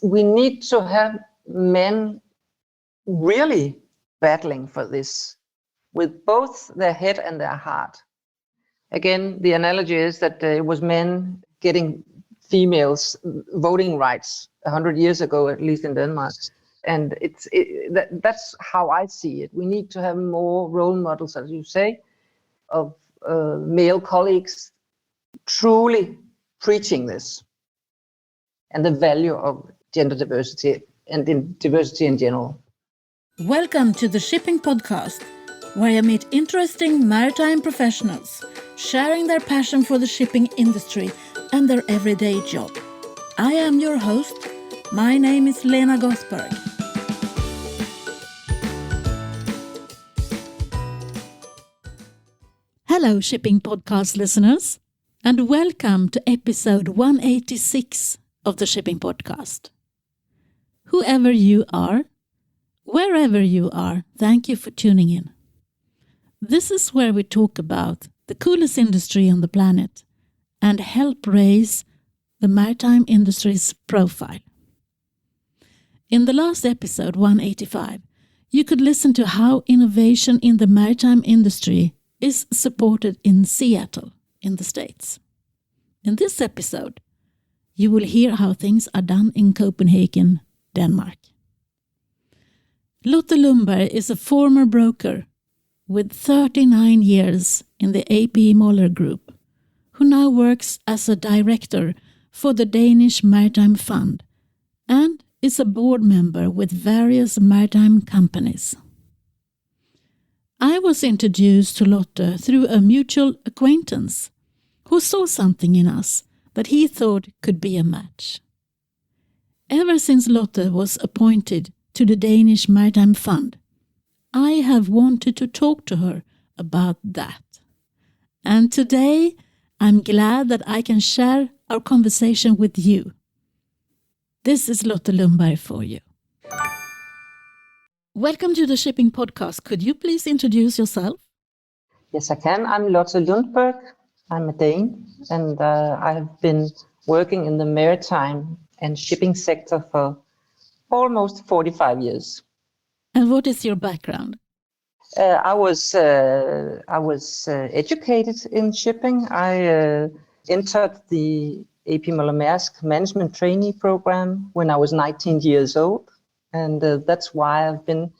we need to have men really battling for this with both their head and their heart. Again, the analogy is that it was men getting females voting rights 100 years ago, at least in Denmark. And that's how I see it. We need to have more role models, as you say, of male colleagues truly preaching this and the value of gender diversity and in diversity in general. Welcome to the Shipping Podcast, where I meet interesting maritime professionals sharing their passion for the shipping industry and their everyday job. I am your host. My name is Lena Gothberg. Hello, Shipping Podcast listeners, and welcome to episode 186 of the Shipping Podcast. Whoever you are, wherever you are, thank you for tuning in. This is where we talk about the coolest industry on the planet and help raise the maritime industry's profile. In the last episode, 185, you could listen to how innovation in the maritime industry is supported in Seattle, in the States. In this episode, you will hear how things are done in Copenhagen, Denmark. Lotte Lundberg is a former broker with 39 years in the AP Moller group, who now works as a director for the Danish Maritime Fund and is a board member with various maritime companies. I was introduced to Lotte through a mutual acquaintance who saw something in us that he thought could be a match. Ever since Lotte was appointed to the Danish Maritime Fund, I have wanted to talk to her about that. And today, I'm glad that I can share our conversation with you. This is Lotte Lundberg for you. Welcome to the Shipping Podcast. Could you please introduce yourself? Yes, I can. I'm Lotte Lundberg. I'm a Dane, and I have been working in the maritime and shipping sector for almost 45 years. And what is your background? I was educated in shipping. I entered the AP Moller management trainee program when I was 19 years old. And that's why I've been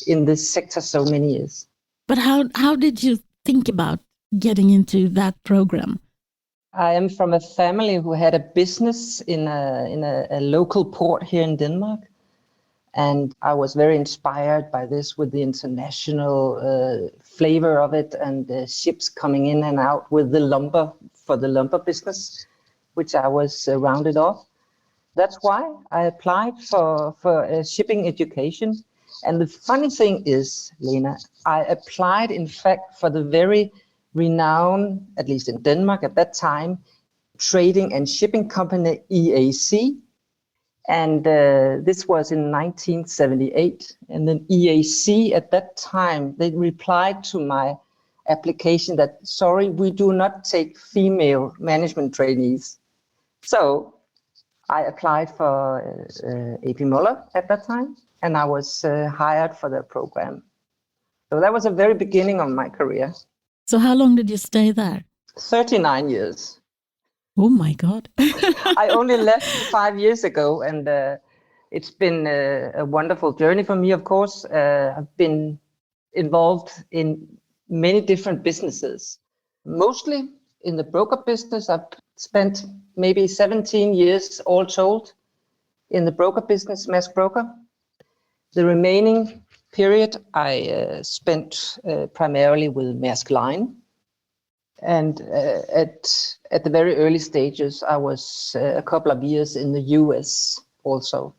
in this sector so many years. But how did you think about getting into that program? I am from a family who had a business in a local port here in Denmark. And I was very inspired by this with the international flavor of it and the ships coming in and out with the lumber for the lumber business, which I was rounded off. That's why I applied for shipping education. And the funny thing is, Lena, I applied, in fact, for the very renowned, at least in Denmark at that time, trading and shipping company EAC. And this was in 1978. And then EAC at that time, they replied to my application that, sorry, we do not take female management trainees. So I applied for AP Moller at that time, and I was hired for the program. So that was the very beginning of my career. So how long did you stay there? 39 years. Oh my God. I only left 5 years ago, and it's been a wonderful journey for me, of course. I've been involved in many different businesses, mostly in the broker business. I've spent maybe 17 years all told in the broker business, Maersk Broker. The remaining period I spent primarily with Maersk Line. And at the very early stages, I was a couple of years in the US also.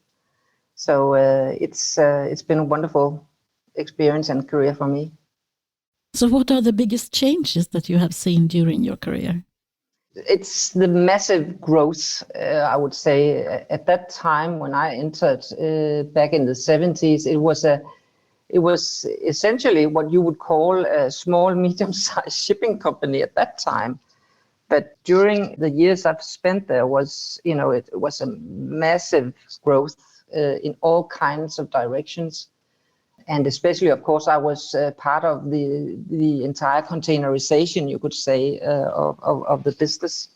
So it's been a wonderful experience and career for me. So what are the biggest changes that you have seen during your career? It's the massive growth, I would say. At that time when I entered back in the 70s, it was essentially what you would call a small, medium-sized shipping company at that time. But during the years I've spent there it was a massive growth in all kinds of directions. And especially, of course, I was part of the entire containerization, you could say, of the business.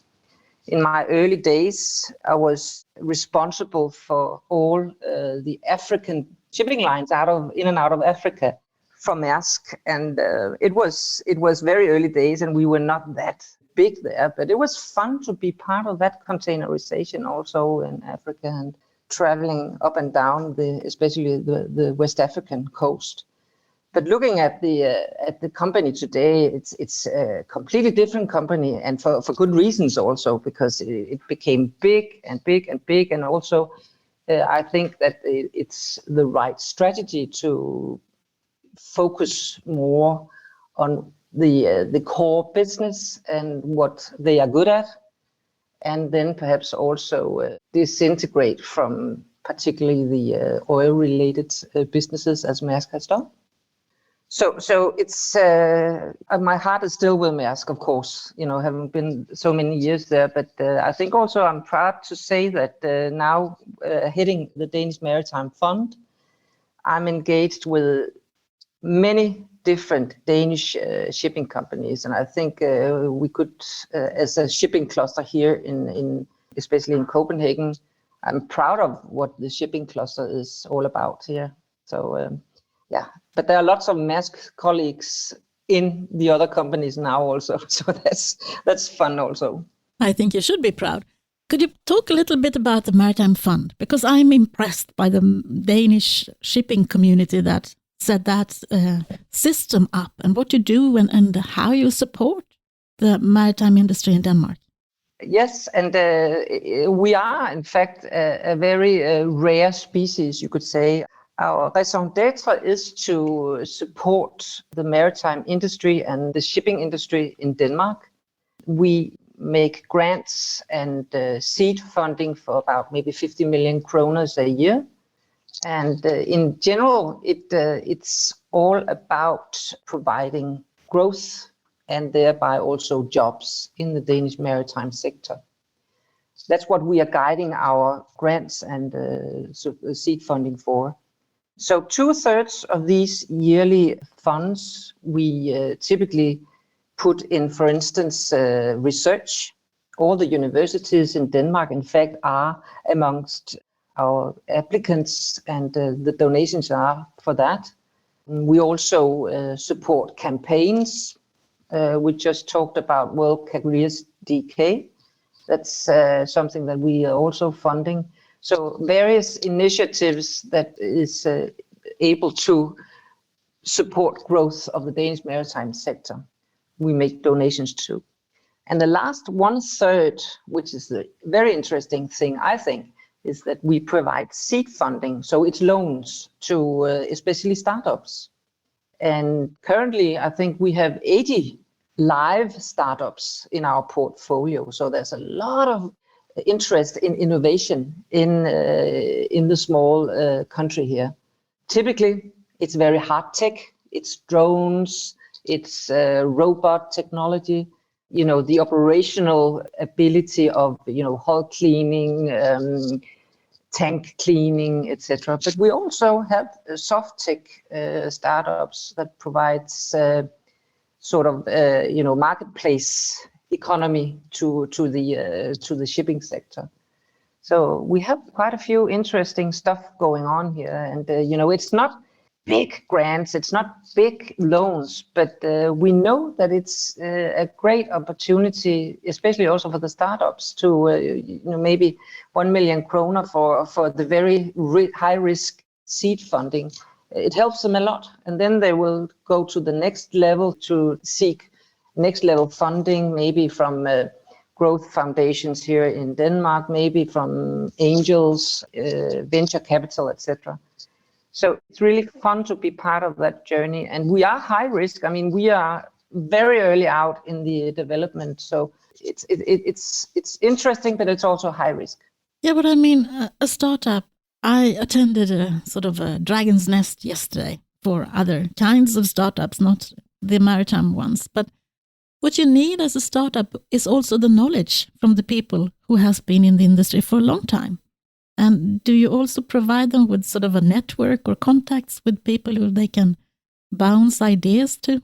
In my early days, I was responsible for all the African shipping lines in and out of Africa from Maersk, and it was very early days, and we were not that big there, but it was fun to be part of that containerization also in Africa and traveling up and down especially the West African coast. But looking at the company today, it's a completely different company, and for good reasons also, because it became big and big and big, and also I think that it's the right strategy to focus more on the core business and what they are good at, and then perhaps also disintegrate from particularly the oil-related businesses as Maersk has done. So it's my heart is still with Maersk, of course, having been so many years there. But I think also I'm proud to say that now heading the Danish Maritime Fund, I'm engaged with many different Danish shipping companies, and I think we could, as a shipping cluster here in especially in Copenhagen, I'm proud of what the shipping cluster is all about here. So yeah, but there are lots of Maersk colleagues in the other companies now also, so that's fun also. I think you should be proud. Could you talk a little bit about the Maritime Fund? Because I'm impressed by the Danish shipping community that set that system up, and what you do and how you support the maritime industry in Denmark. Yes, and we are, in fact, a very rare species, you could say. Our raison d'etre is to support the maritime industry and the shipping industry in Denmark. We make grants and seed funding for about maybe 50 million kroner a year. And in general, it's all about providing growth and thereby also jobs in the Danish maritime sector. That's what we are guiding our grants and seed funding for. So 2/3 of these yearly funds we typically put in, for instance, research. All the universities in Denmark, in fact, are amongst our applicants, and the donations are for that. We also support campaigns. We just talked about World Careers DK. That's something that we are also funding. So various initiatives that is able to support growth of the Danish maritime sector, we make donations to. And the last 1/3, which is the very interesting thing, I think, is that we provide seed funding. So it's loans to especially startups. And currently, I think we have 80 live startups in our portfolio. So there's a lot of interest in innovation in the small country here. Typically, it's very hard tech. It's drones. It's robot technology. The operational ability of hull cleaning, tank cleaning, etc. But we also have soft tech startups that provides marketplace economy to the shipping sector. So we have quite a few interesting stuff going on here, and it's not big grants, it's not big loans, but we know that it's a great opportunity, especially also for the startups, to maybe 1 million kroner for the very high risk seed funding. It helps them a lot, and then they will go to the next level to seek next level funding, maybe from growth foundations here in Denmark, maybe from angels, venture capital, etc. So it's really fun to be part of that journey. And we are high risk. I mean, we are very early out in the development. So it's interesting, but it's also high risk. Yeah, but I mean, a startup, I attended a sort of a Dragon's Nest yesterday for other kinds of startups, not the maritime ones. But what you need as a startup is also the knowledge from the people who has been in the industry for a long time. And do you also provide them with sort of a network or contacts with people who they can bounce ideas to?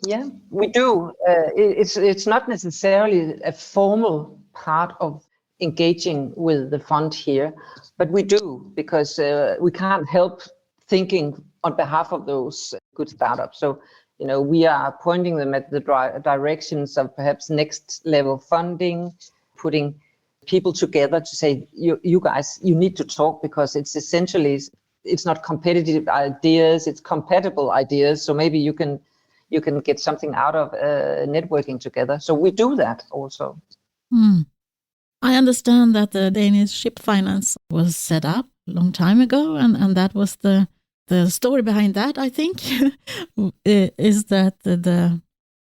Yeah, we do. It's not necessarily a formal part of engaging with the fund here, but we do, because we can't help thinking on behalf of those good startups. So, we are pointing them at the directions of perhaps next level funding, putting people together to say, you guys, you need to talk, because it's essentially, it's not competitive ideas, it's compatible ideas. So maybe you can get something out of networking together. So we do that also. I understand that the Danish Ship Finance was set up a long time ago, and that was the story behind that, I think, is that the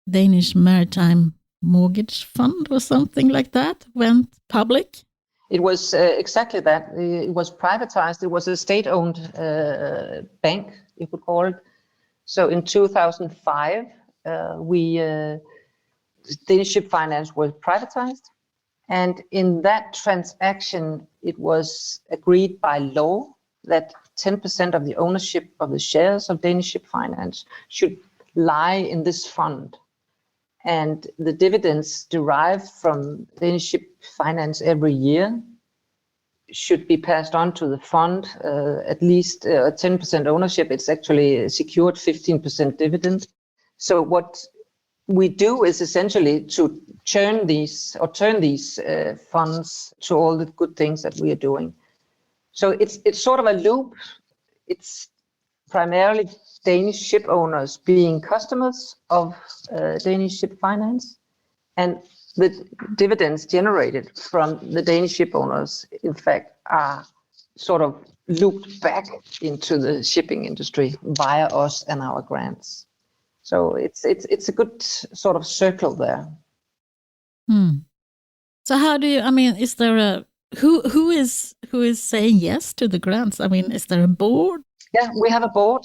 Danish Maritime Mortgage Fund or something like that went public. It was exactly that. It was privatized. It was a state-owned bank, you could call it. So in 2005, Danish Ship Finance was privatized. And in that transaction, it was agreed by law that 10% of the ownership of the shares of Danish Ship Finance should lie in this fund. And the dividends derived from Danish Ship Finance every year should be passed on to the fund, at least 10% ownership. It's actually secured 15% dividend. So what we do is essentially to turn these funds to all the good things that we are doing. So it's sort of a loop. It's primarily Danish ship owners being customers of Danish Ship Finance, and the dividends generated from the Danish ship owners, in fact, are sort of looped back into the shipping industry via us and our grants. So it's a good sort of circle there. So how do you? I mean, is there a who is saying yes to the grants? I mean, is there a board? Yeah, we have a board.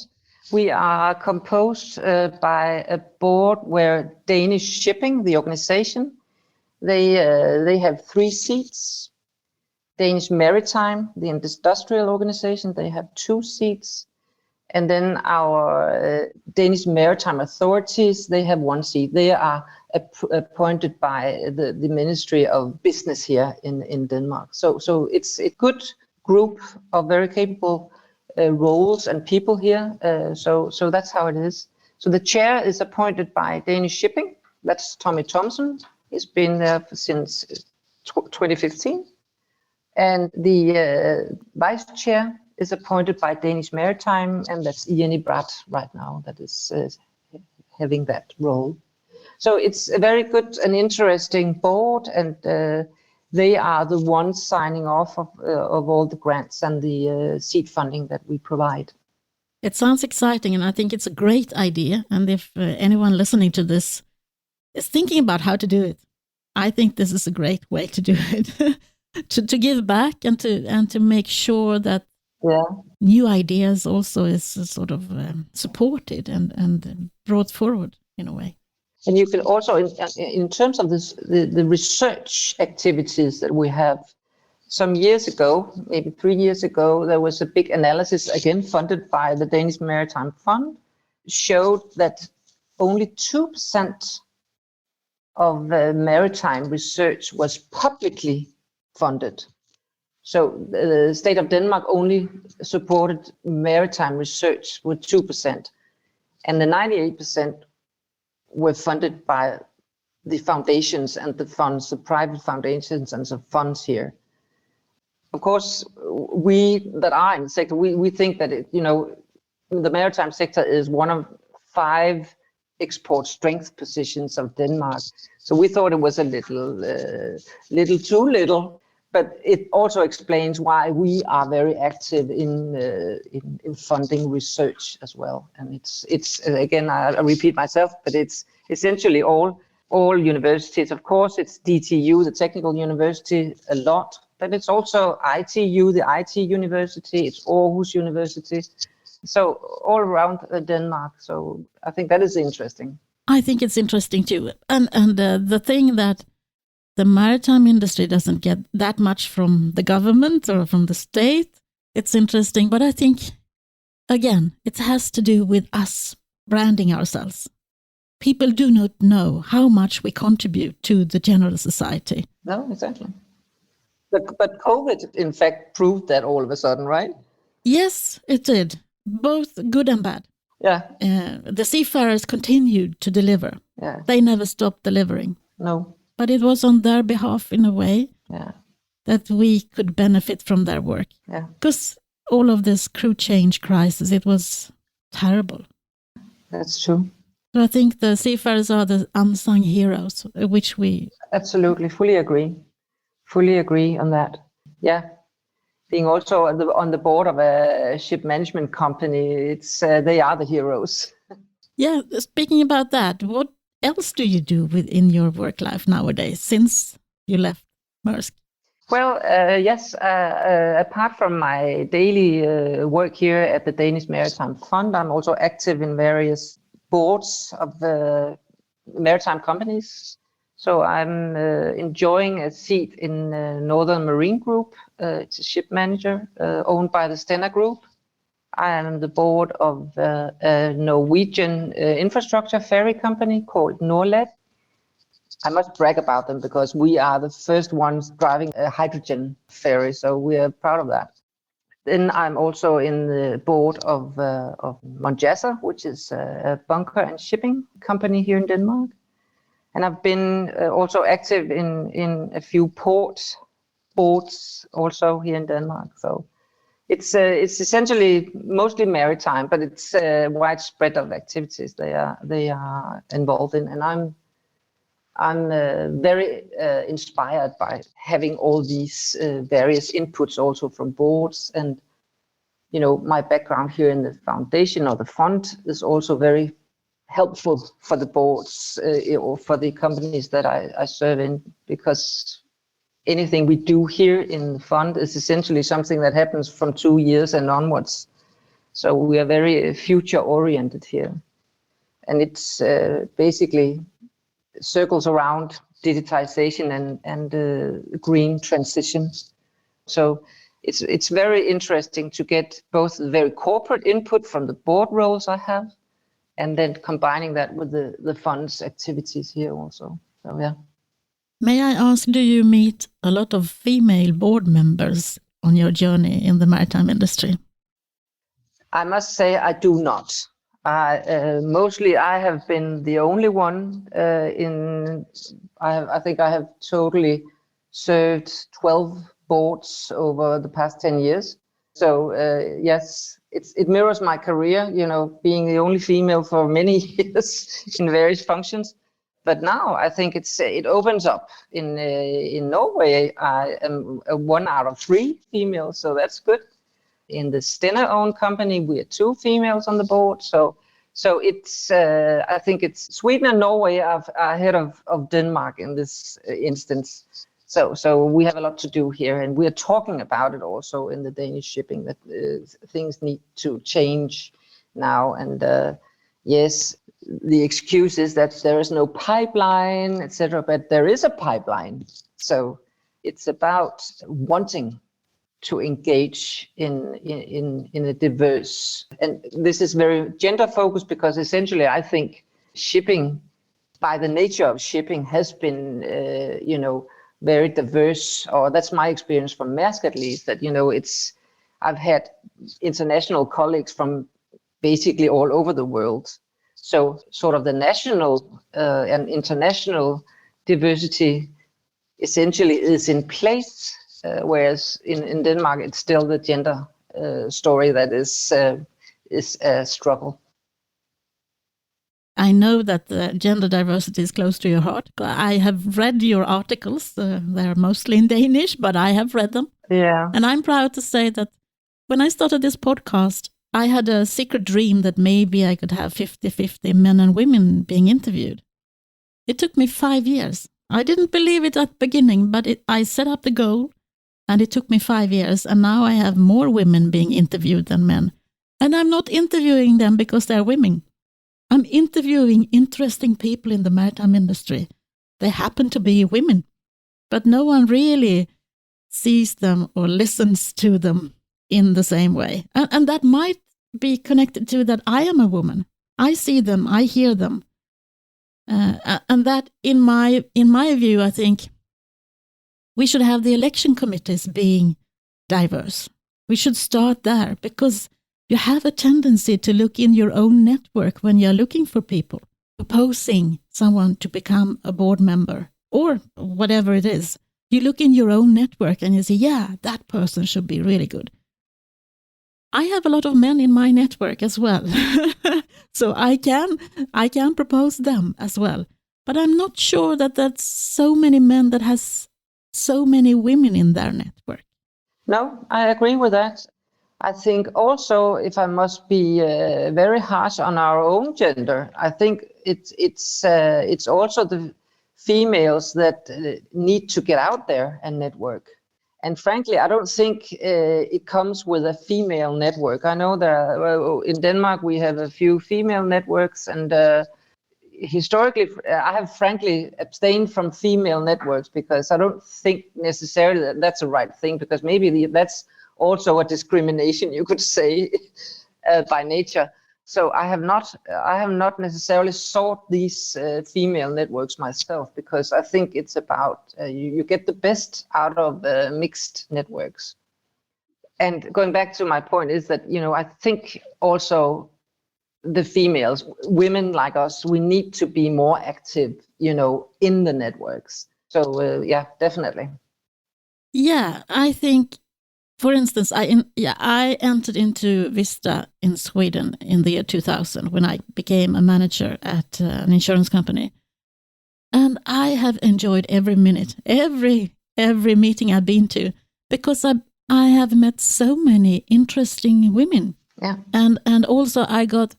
We are composed by a board where Danish Shipping, the organization, they have 3 seats. Danish Maritime, the industrial organization, they have 2 seats. And then our Danish Maritime authorities, they have 1 seat. They are appointed by the Ministry of Business here in Denmark. So it's a good group of very capable roles and people here. So that's how it is. So the chair is appointed by Danish Shipping. That's Tommy Thompson. He's been there since 2015. And the vice chair is appointed by Danish Maritime, and that's Ian Bratt right now that is having that role. So it's a very good and interesting board, and they are the ones signing off of all the grants and the seed funding that we provide. It sounds exciting, and I think it's a great idea. And if anyone listening to this is thinking about how to do it, I think this is a great way to do it. to give back and to make sure that new ideas also is sort of supported and brought forward in a way. And you can also, in terms of this, the research activities that we have, some years ago, maybe 3 years ago, there was a big analysis, again funded by the Danish Maritime Fund, showed that only 2% of maritime research was publicly funded. So the state of Denmark only supported maritime research with 2%, and the 98% were funded by the foundations and the funds, the private foundations and the funds here. Of course, we that are in the sector, we think that the maritime sector is one of 5 export strength positions of Denmark. So we thought it was a little too little, but it also explains why we are very active in funding research as well. And it's again, I repeat myself, but it's essentially all universities. Of course, it's DTU, the technical university, a lot, but it's also ITU, the IT university, it's Aarhus University. So all around Denmark. So I think that is interesting. I think it's interesting too. And the thing that the maritime industry doesn't get that much from the government or from the state, it's interesting. But I think, again, it has to do with us branding ourselves. People do not know how much we contribute to the general society. No, exactly. But COVID, in fact, proved that all of a sudden, right? Yes, it did. Both good and bad. Yeah. The seafarers continued to deliver. Yeah. They never stopped delivering. No. But it was on their behalf, in a way, that we could benefit from their work. Yeah. Because all of this crew change crisis, it was terrible. That's true. So I think the seafarers are the unsung heroes, which we... Absolutely, fully agree on that. Yeah. Being also on the board of a ship management company, it's they are the heroes. Yeah, speaking about that, what else do you do within your work life nowadays since you left Maersk? Well, yes, apart from my daily work here at the Danish Maritime Fund, I'm also active in various boards of maritime companies. So I'm enjoying a seat in Northern Marine Group. It's a ship manager owned by the Stena Group. I am on the board of a Norwegian infrastructure ferry company called Norlet. I must brag about them because we are the first ones driving a hydrogen ferry, so we are proud of that. Then I'm also in the board of Monjassa, which is a bunker and shipping company here in Denmark. And I've been also active in a few ports boards also here in Denmark. So it's essentially mostly maritime, but it's a widespread of activities they are involved in, and I'm very inspired by having all these various inputs also from boards. And my background here in the foundation or the fund is also very helpful for the boards or for the companies that I serve in, because anything we do here in the fund is essentially something that happens from 2 years and onwards. So we are very future oriented here. And it's basically circles around digitization and green transition. So it's very interesting to get both the very corporate input from the board roles I have, and then combining that with the fund's activities here also. So yeah. May I ask, do you meet a lot of female board members on your journey in the maritime industry? I must say I do not. Mostly I have been the only one I think I have totally served 12 boards over the past 10 years. So yes, it mirrors my career, being the only female for many years in various functions. But now I think it opens up. In Norway, I am 1 out of 3 females, so that's good. In the Stena-owned company, we are 2 females on the board. So it's I think it's Sweden and Norway are ahead of Denmark in this instance. So we have a lot to do here, and we are talking about it also in the Danish Shipping that things need to change now. And yes, the excuse is that there is no pipeline, etc. But there is a pipeline. So it's about wanting to engage in a diverse, and this is very gender focused, because essentially I think shipping, by the nature of shipping, has been very diverse, or that's my experience from Maersk at least, that I've had international colleagues from basically all over the world. So sort of the national and international diversity essentially is in place, whereas in Denmark it's still the gender story that is a struggle. I know that gender diversity is close to your heart. I have read your articles. They're mostly in Danish, but I have read them. Yeah. And I'm proud to say that when I started this podcast, I had a secret dream that maybe I could have 50-50 men and women being interviewed. It took me 5 years. I didn't believe it at the beginning, but I set up the goal, and it took me 5 years. And now I have more women being interviewed than men. And I'm not interviewing them because they're women. I'm interviewing interesting people in the maritime industry. They happen to be women, but no one really sees them or listens to them in the same way. And that might be connected to that I am a woman. I see them, I hear them. And that, in my view, I think we should have the election committees being diverse. We should start there, because you have a tendency to look in your own network when you're looking for people, proposing someone to become a board member or whatever it is. You look in your own network and you say, yeah, that person should be really good. I have a lot of men in my network as well. So I can propose them as well. But I'm not sure that that's so many men that has so many women in their network. No, I agree with that. I think also, if I must be very harsh on our own gender, I think it's also the females that need to get out there and network. And frankly, I don't think it comes with a female network. I know that in Denmark we have a few female networks, and historically, I have frankly abstained from female networks because I don't think necessarily that that's the right thing, because maybe that's also a discrimination, you could say, by nature. So I have not necessarily sought these female networks myself, because I think it's about you get the best out of mixed networks. And going back to my point is that, I think also the females, women like us, we need to be more active, in the networks. So yeah, definitely. Yeah, I think, for instance, I entered into Vista in Sweden in the year 2000 when I became a manager at an insurance company. And I have enjoyed every minute, every meeting I've been to, because I have met so many interesting women. Yeah. And also I got,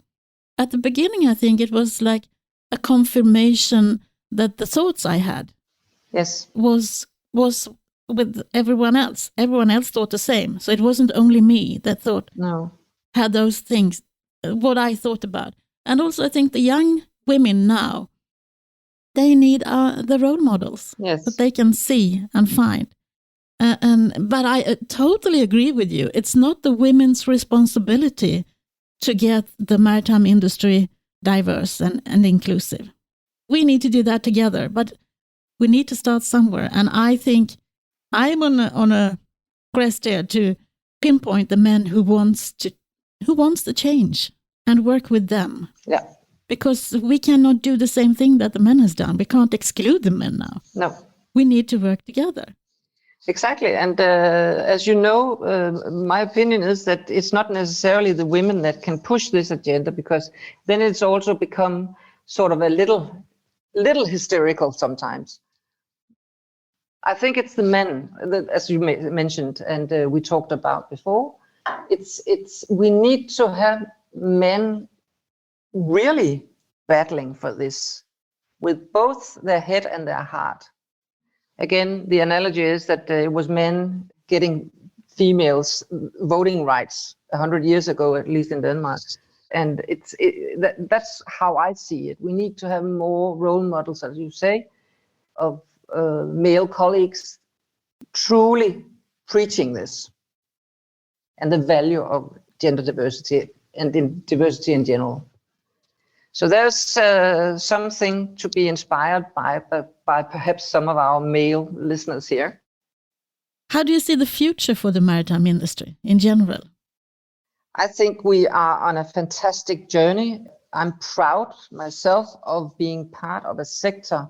at the beginning, I think it was like a confirmation that the thoughts I had was with everyone else. Everyone else thought the same. So it wasn't only me that had those things, what I thought about. And also I think the young women now, they need the role models that they can see and find. But I totally agree with you. It's not the women's responsibility to get the maritime industry diverse and inclusive. We need to do that together, but we need to start somewhere. And I think I'm on a quest here to pinpoint the men who wants to change and work with them. Yeah. Because we cannot do the same thing that the men has done. We can't exclude the men now. No. We need to work together. Exactly. And as you know, my opinion is that it's not necessarily the women that can push this agenda, because then it's also become sort of a little hysterical sometimes. I think it's the men, as you mentioned, and we talked about before. We need to have men really battling for this with both their head and their heart. Again, the analogy is that it was men getting females voting rights 100 years ago, at least in Denmark. And that's how I see it. We need to have more role models, as you say, of male colleagues truly preaching this and the value of gender diversity and diversity in general. So there's something to be inspired by perhaps some of our male listeners here. How do you see the future for the maritime industry in general? I think we are on a fantastic journey. I'm proud myself of being part of a sector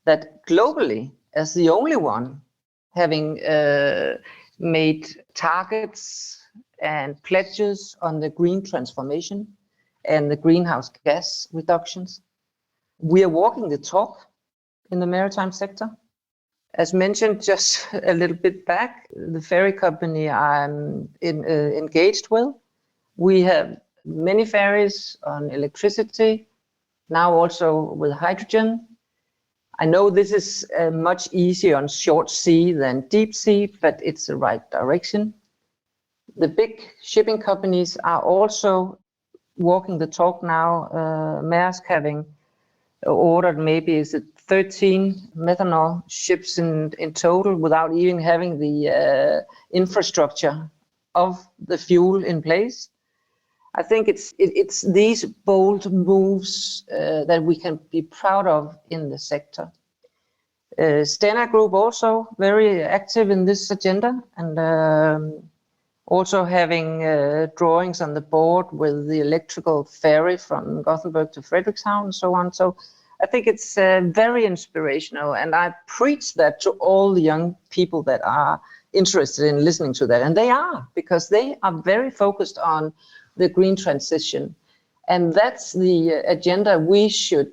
that globally, as the only one, having made targets and pledges on the green transformation and the greenhouse gas reductions. We are walking the talk in the maritime sector. As mentioned just a little bit back, the ferry company I'm engaged with, we have many ferries on electricity, now also with hydrogen. I know this is much easier on short sea than deep sea, but it's the right direction. The big shipping companies are also walking the talk now. Maersk having ordered maybe 13 methanol ships in total without even having the infrastructure of the fuel in place. I think it's these bold moves that we can be proud of in the sector. Stena Group also very active in this agenda, and also having drawings on the board with the electrical ferry from Gothenburg to Frederikshavn and so on. So I think it's very inspirational, and I preach that to all the young people that are interested in listening to that. And they are, because they are very focused on the green transition. And that's the agenda we should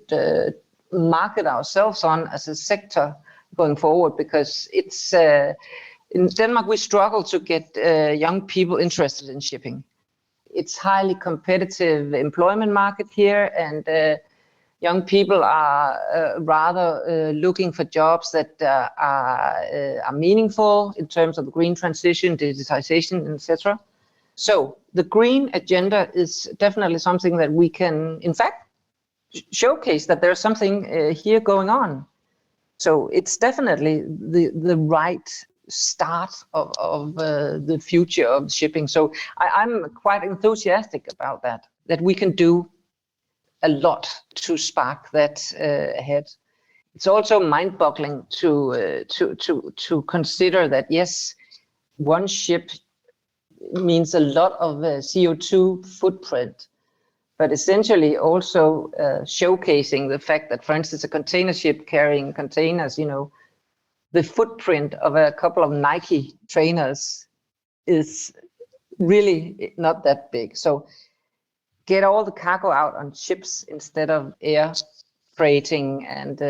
market ourselves on as a sector going forward, because it's in Denmark we struggle to get young people interested in shipping. It's highly competitive employment market here, and young people are rather looking for jobs that are meaningful in terms of the green transition, digitization, etc. So the green agenda is definitely something that we can, in fact, showcase that there's something here going on. So it's definitely the right start of the future of shipping. So I'm quite enthusiastic about that we can do a lot to spark that ahead. It's also mind-boggling to consider that, yes, one ship means a lot of CO2 footprint, but essentially also showcasing the fact that, for instance, a container ship carrying containers, the footprint of a couple of Nike trainers is really not that big. So get all the cargo out on ships instead of air freighting and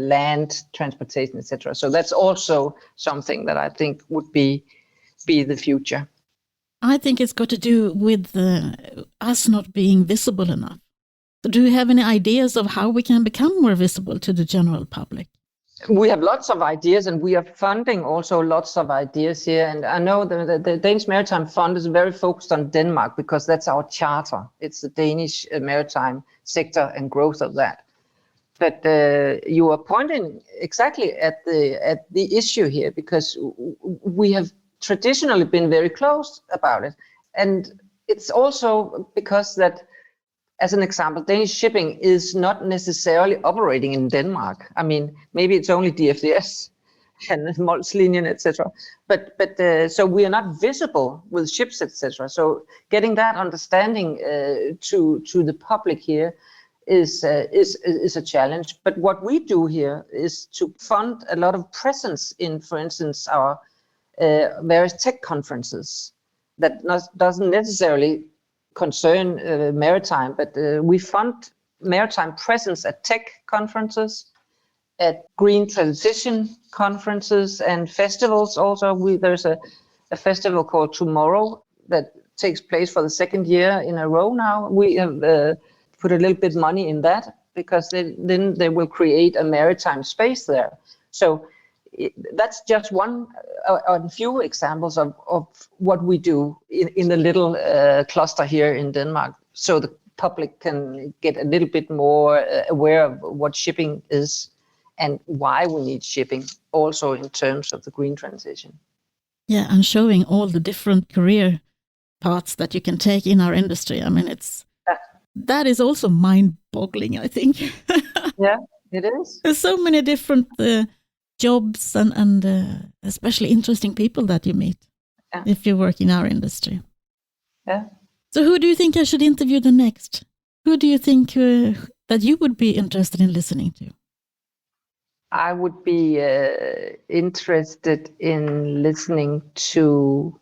land transportation, etc. So that's also something that I think would be the future. I think it's got to do with us not being visible enough. Do you have any ideas of how we can become more visible to the general public? We have lots of ideas, and we are funding also lots of ideas here. And I know the Danish Maritime Fund is very focused on Denmark because that's our charter. It's the Danish maritime sector and growth of that. But you are pointing exactly at the issue here, because we have traditionally been very close about it. And it's also because that, as an example, Danish Shipping is not necessarily operating in Denmark. I mean, maybe it's only DFDS and Molslinjen, etc. But so we are not visible with ships, etc. So getting that understanding to the public here is a challenge. But what we do here is to fund a lot of presence in, for instance, our various tech conferences that doesn't necessarily concern maritime, but we fund maritime presence at tech conferences, at green transition conferences and festivals. Also, there's a festival called Tomorrow that takes place for the second year in a row now. We have put a little bit money in that because then they will create a maritime space there. So that's just one or few examples of what we do in the little cluster here in Denmark, so the public can get a little bit more aware of what shipping is and why we need shipping, also in terms of the green transition. Yeah, and showing all the different career paths that you can take in our industry. I mean, that is also mind-boggling, I think. Yeah, it is. There's so many different jobs and especially interesting people that you meet if you work in our industry. Yeah. So who do you think I should interview the next? Who do you think that you would be interested in listening to? I would be interested in listening to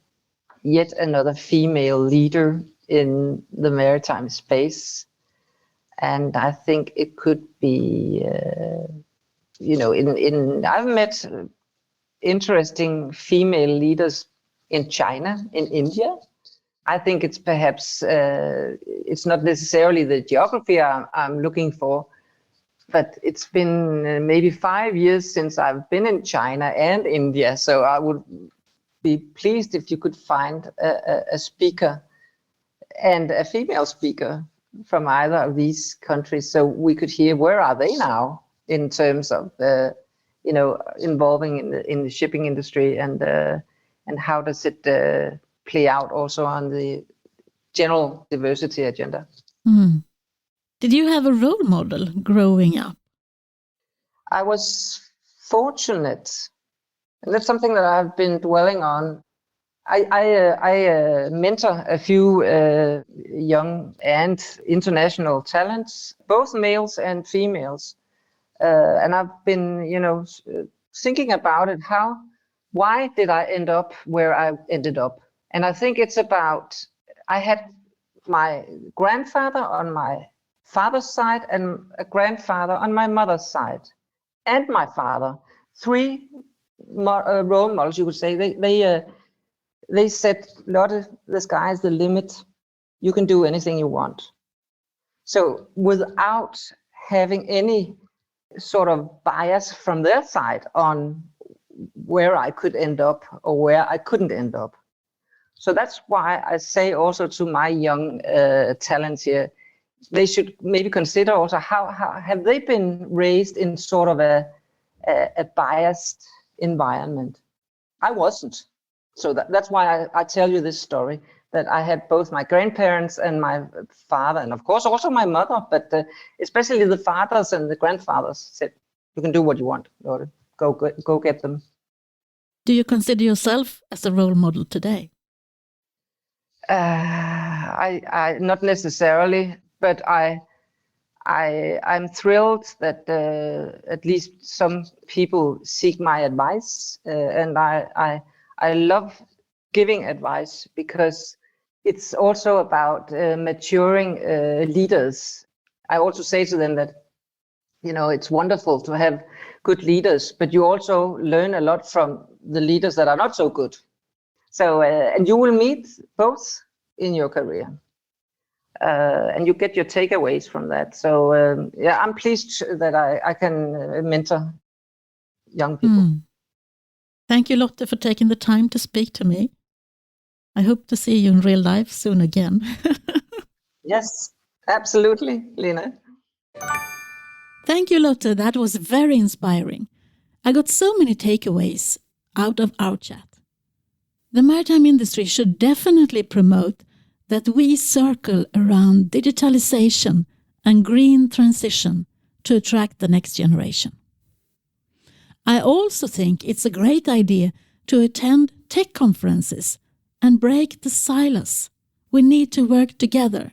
yet another female leader in the maritime space. And I think it could be, I've met interesting female leaders in China, in India. I think it's perhaps, it's not necessarily the geography I'm looking for, but it's been maybe 5 years since I've been in China and India. So I would be pleased if you could find a speaker, and a female speaker, from either of these countries, so we could hear where are they now in terms of involving in the shipping industry, and how does it play out also on the general diversity agenda. Mm. Did you have a role model growing up? I was fortunate, and that's something that I've been dwelling on. I mentor a few young and international talents, both males and females, and I've been, thinking about it. Why did I end up where I ended up? And I think it's about, I had my grandfather on my father's side and a grandfather on my mother's side, and my father. Three role models, you could say. They said, Lotte, the sky is the limit. You can do anything you want. So without having any sort of bias from their side on where I could end up or where I couldn't end up. So that's why I say also to my young talents here, they should maybe consider also how have they been raised in sort of a biased environment. I wasn't. So that's why I tell you this story, that I had both my grandparents and my father, and of course also my mother, but especially the fathers and the grandfathers said, you can do what you want, Lotte. Go get them. Do you consider yourself as a role model today? I not necessarily, but I'm thrilled that at least some people seek my advice, and I love giving advice because it's also about maturing leaders. I also say to them that, it's wonderful to have good leaders, but you also learn a lot from the leaders that are not so good. So, and you will meet both in your career. And you get your takeaways from that. So, I'm pleased that I can mentor young people. Thank you, Lotte, for taking the time to speak to me. I hope to see you in real life soon again. Yes, absolutely, Lena. Thank you, Lotte. That was very inspiring. I got so many takeaways out of our chat. The maritime industry should definitely promote that we circle around digitalization and green transition to attract the next generation. I also think it's a great idea to attend tech conferences and break the silos. We need to work together.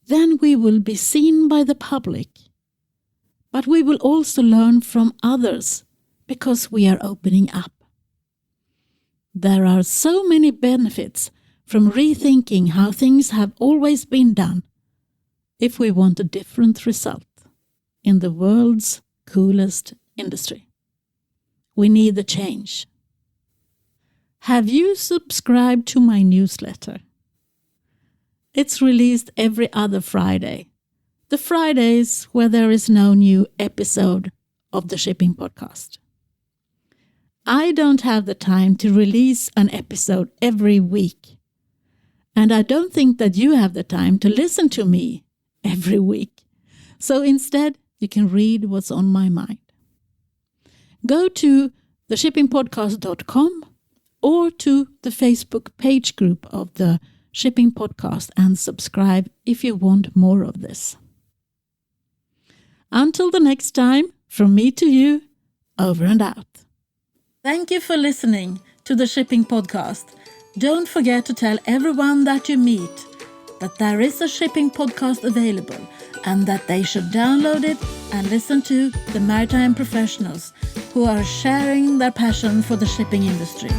Then we will be seen by the public. But we will also learn from others because we are opening up. There are so many benefits from rethinking how things have always been done if we want a different result in the world's coolest industry. We need the change. Have you subscribed to my newsletter? It's released every other Friday. The Fridays where there is no new episode of the Shipping Podcast. I don't have the time to release an episode every week. And I don't think that you have the time to listen to me every week. So instead, you can read what's on my mind. Go to theshippingpodcast.com or to the Facebook page group of the Shipping Podcast and subscribe if you want more of this. Until the next time, from me to you, over and out. Thank you for listening to the Shipping Podcast. Don't forget to tell everyone that you meet that there is a shipping podcast available and that they should download it and listen to the maritime professionals who are sharing their passion for the shipping industry.